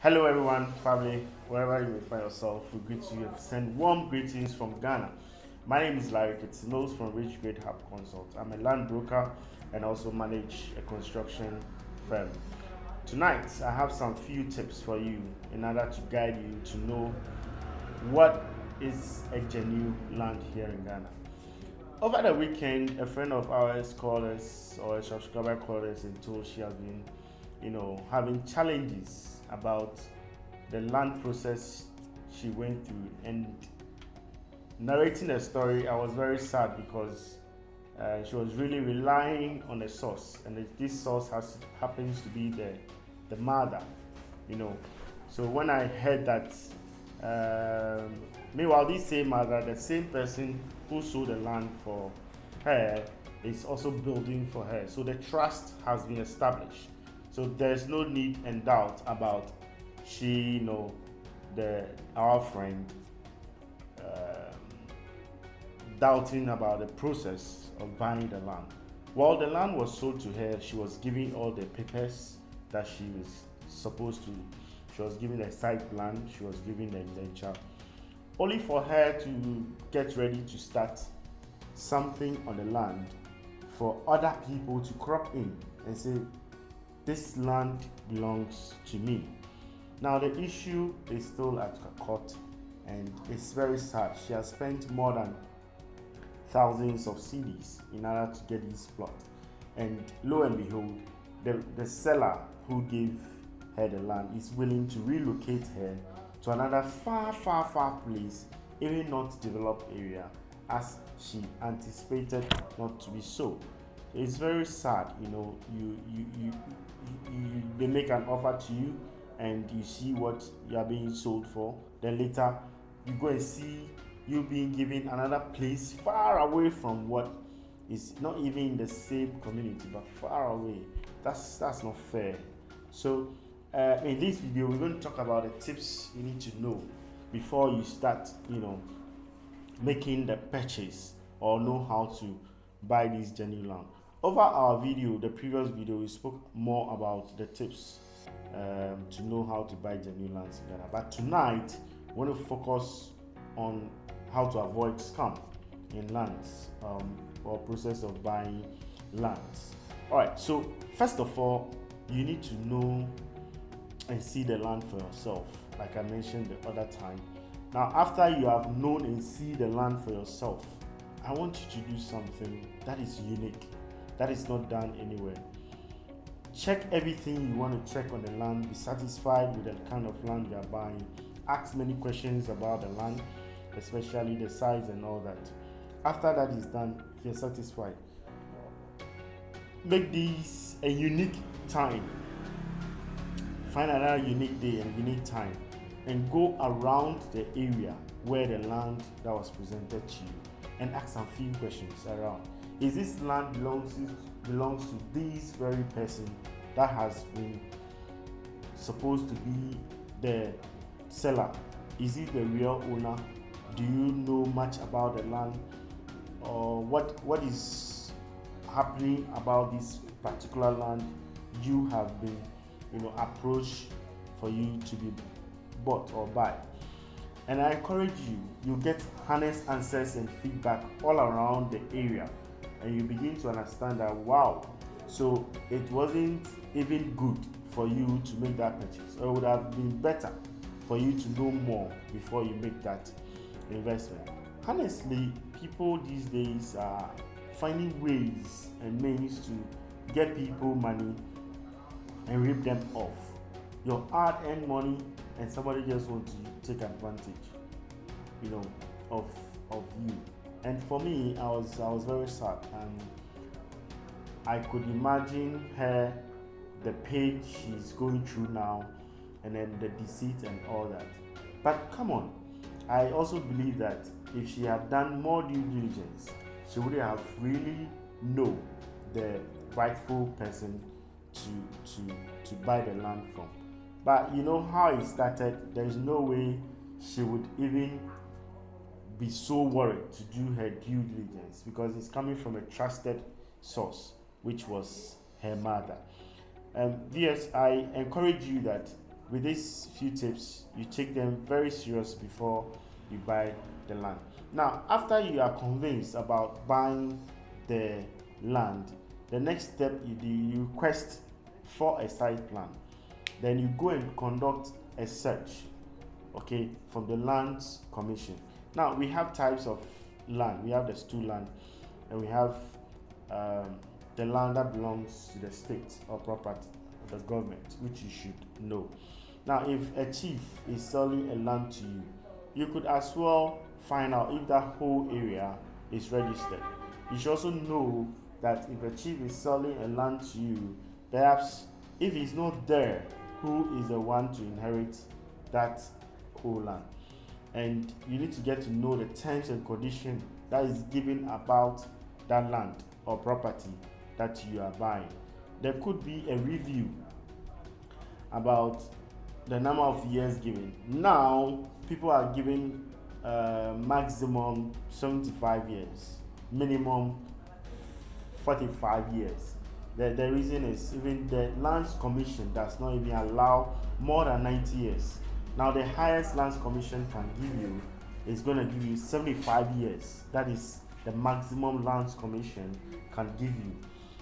Hello, everyone, family, wherever you may find yourself. We greet you and send warm greetings from Ghana. My name is Larry Kitinos from Rich Great Hub Consult. I'm a land broker and also manage a construction firm. Tonight, I have some few tips for you in order to guide you to know what is a genuine land here in Ghana. Over the weekend, a friend of ours called us, or a subscriber called us and told she has been, having challenges about the land process she went through. And narrating the story, I was very sad because she was really relying on a source, and this source happens to be the mother, you know. So when I heard that, meanwhile, this same mother, the same person who sold the land for her, is also building for her. So the trust has been established. So there's no need and doubt about our friend um, doubting about the process of buying the land. While the land was sold to her, she was giving all the papers that she was supposed to. She was giving the site plan, she was giving the indenture, only for her to get ready to start something on the land for other people to crop in and say, this land belongs to me. Now the issue is still at court, and it's very sad. She has spent more than thousands of CDs in order to get this plot, and lo and behold, the seller who gave her the land is willing to relocate her to another far place, even not developed area, as she anticipated not to be so. It's very sad, they make an offer to you and you see what you are being sold for. Then later you go and see you being given another place far away from what is not even in the same community but far away. That's not fair. So in this video, we're going to talk about the tips you need to know before you start, making the purchase or know how to buy this genuine land. Over our video, the previous video, we spoke more about the tips to know how to buy genuine lands in Ghana. But tonight, we want to focus on how to avoid scam in lands or process of buying lands. All right. So first of all, you need to know and see the land for yourself, like I mentioned the other time. Now, after you have known and see the land for yourself, I want you to do something that is unique, that is not done anywhere. Check everything you want to check on the land, be satisfied with the kind of land you are buying, ask many questions about the land, especially the size and all that. After that is done, if you're satisfied, make this a unique time. Find another unique day and unique time and go around the area where the land that was presented to you and ask some few questions around. Is this land belongs to this very person that has been supposed to be the seller? Is he the real owner? Do you know much about the land? Or what is happening about this particular land you have been approach for you to be bought or buy? And I encourage you get honest answers and feedback all around the area, and you begin to understand that wow, so it wasn't even good for you to make that purchase, or it would have been better for you to know more before you make that investment. Honestly, people these days are finding ways and means to get people money and rip them off your hard-earned money, and somebody just wants to take advantage of you. And for me, I was very sad, and I could imagine her, the pain she's going through now, and then the deceit and all that. But come on, I also believe that if she had done more due diligence, she would have really know the rightful person to buy the land from. But you know how it started. There is no way she would even be so worried to do her due diligence, because it's coming from a trusted source, which was her mother. Yes, I encourage you that with these few tips, you take them very serious before you buy the land. Now, after you are convinced about buying the land, the next step you do, you request for a site plan. Then you go and conduct a search, okay, from the Lands Commission. Now, we have types of land. We have the stool land, and we have the land that belongs to the state or property of the government, which you should know. Now, if a chief is selling a land to you, you could as well find out if that whole area is registered. You should also know that if a chief is selling a land to you, perhaps if he's not there, who is the one to inherit that whole land? And you need to get to know the terms and conditions that is given about that land or property that you are buying. There could be a review about the number of years given. Now, people are giving maximum 75 years, minimum 45 years. The reason is even the Lands Commission does not even allow more than 90 years. Now, the highest Lands Commission can give you is going to give you 75 years. That is the maximum Lands Commission can give you.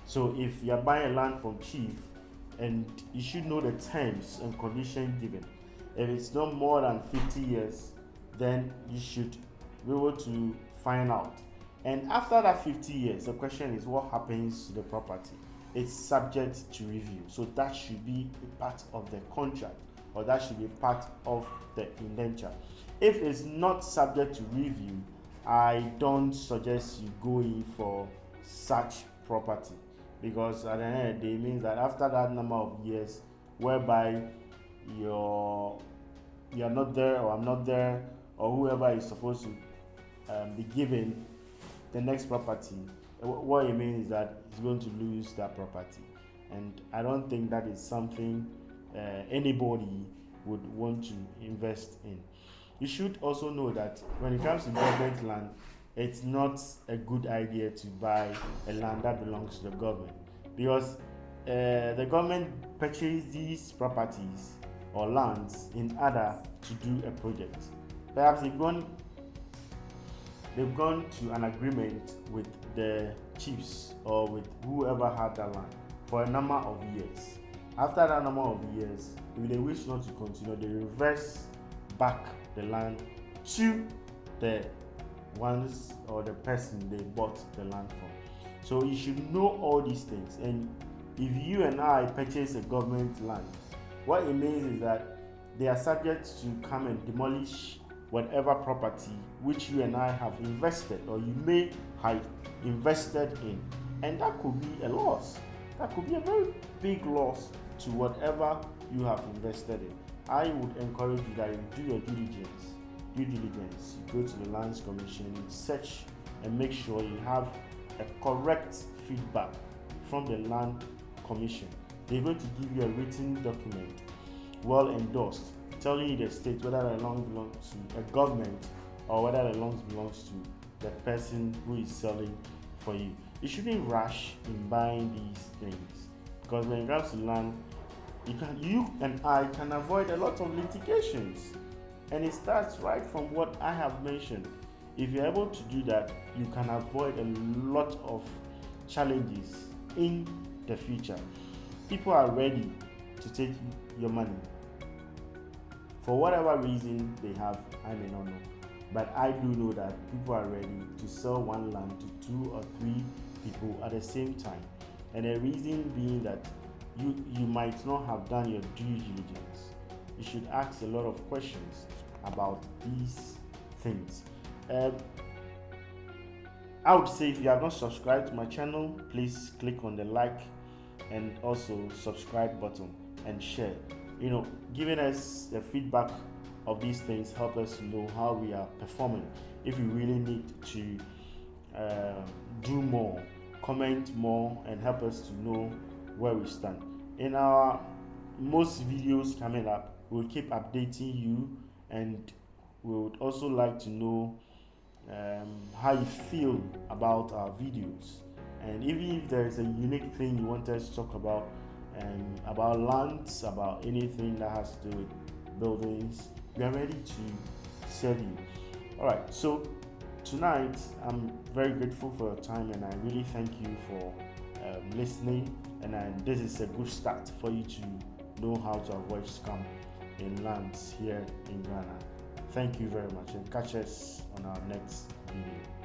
So if you are buying a land from chief, and you should know the terms and conditions given. If it's not more than 50 years, then you should be able to find out. And after that 50 years, the question is what happens to the property? It's subject to review. So that should be a part of the contract, or that should be part of the indenture. If it's not subject to review, I don't suggest you go in for such property, because at the end of the day, it means that after that number of years whereby you're not there, or I'm not there, or whoever is supposed to be given the next property, what it means is that he's going to lose that property. And I don't think that is something anybody would want to invest in. You should also know that when it comes to government land, it's not a good idea to buy a land that belongs to the government, because the government purchases these properties or lands in order to do a project. Perhaps they've gone to an agreement with the chiefs or with whoever had that land for a number of years. After that number of years, if they wish not to continue, they reverse back the land to the ones or the person they bought the land from. So you should know all these things. And if you and I purchase a government land, what it means is that they are subject to come and demolish whatever property which you and I have invested, or you may have invested in. And that could be a loss. That could be a very big loss to whatever you have invested in. I would encourage you that you do your due diligence. You go to the Lands Commission, search, and make sure you have a correct feedback from the Land Commission. They're going to give you a written document, well endorsed, telling you the state whether the land belongs to a government or whether the land belongs to the person who is selling for you. You shouldn't rush in buying these things, because when it comes to land, you and I can avoid a lot of litigations. And it starts right from what I have mentioned. If you're able to do that, you can avoid a lot of challenges in the future. People are ready to take your money. For whatever reason they have, I may not know. But I do know that people are ready to sell one land to 2 or 3 people at the same time. And the reason being that you might not have done your due diligence. You should ask a lot of questions about these things. I would say if you have not subscribed to my channel, please click on the like and also subscribe button and share. Giving us the feedback of these things help us to know how we are performing. If we really need to do more, comment more, and help us to know where we stand. In our most videos coming up, we'll keep updating you, and we would also like to know how you feel about our videos. And even if there is a unique thing you want us to talk about, about lands, about anything that has to do with buildings. We are ready to serve you. All right, so tonight I'm very grateful for your time, and I really thank you for listening. And this is a good start for you to know how to avoid scam in lands here in Ghana. Thank you very much, and catch us on our next video.